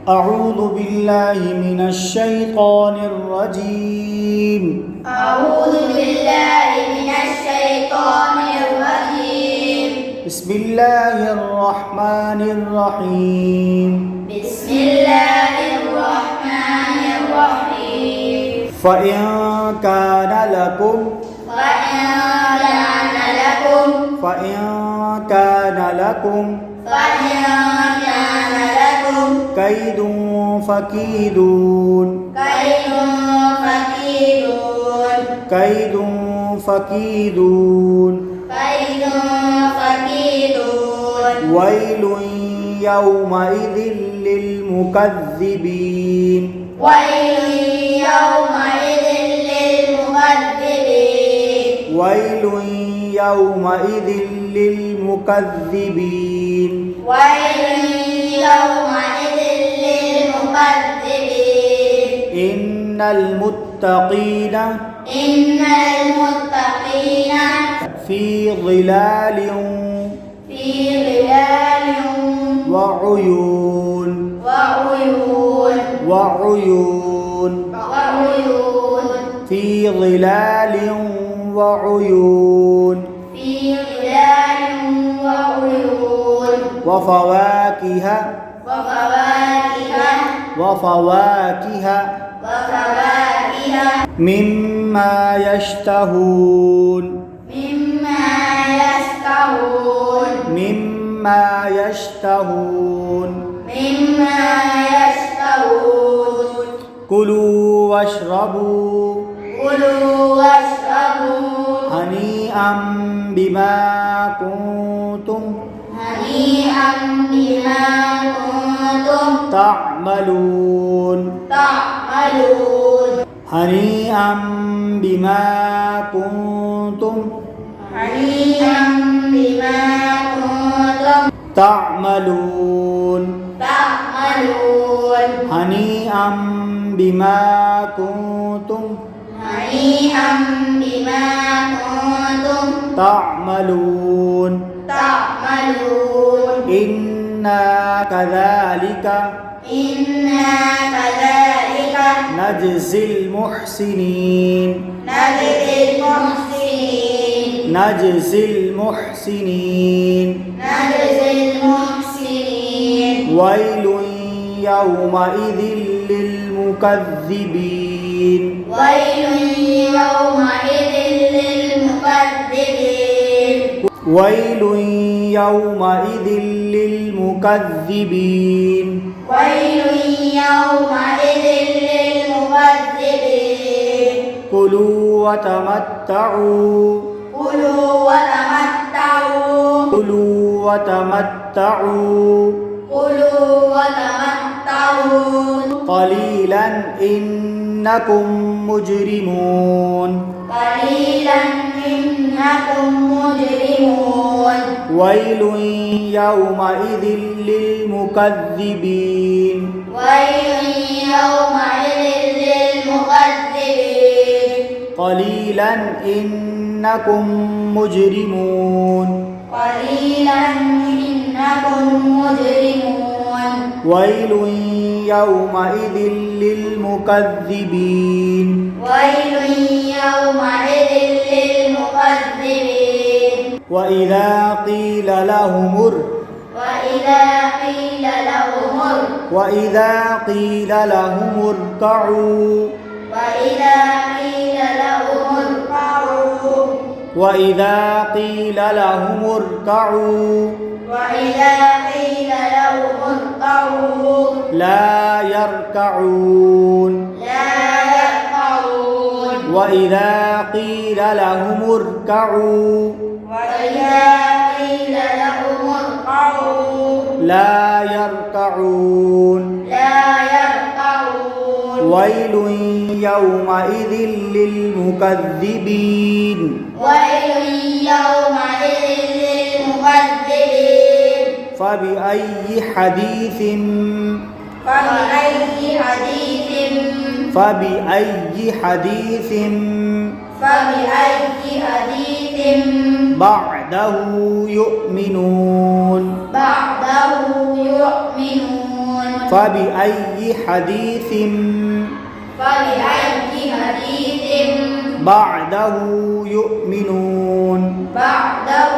أعوذ بالله من الشيطان الرجيم. أعوذ بالله من الشيطان الرجيم. بسم الله الرحمن الرحيم. بسم الله الرحمن الرحيم. فإن كان لكم كيد فكيدون. ويل يومئذ للمكذبين. ويل يومئذ للمكذبين. إن المتقين في ظلال وعيون. في ظلال وعيون. وفواكه مما يشتهون. كلوا واشربوا هنيئا بما كنتم تعملون. هنيئا بما كنتم تعملون. هنيئا بما كنتم تعملون. إنا كذلك نجزي المحسنين. ويل يومئذ للمكذبين. ويل يومئذ للمكذبين. كلوا وتمتعوا قليلا إنكم مجرمون. ويل يومئذ للمكذبين. قليلا إنكم مجرمون. ويل يومئذ للمكذبين. وإذا قيل لهم اركعوا لا يركعون. وإذا قيل لهم اركعوا لا يركعون. ويل يومئذ للمكذبين. فبأي حديث بعده يؤمنون. فبأي حديث فبأي حديث بعده يؤمنون بعده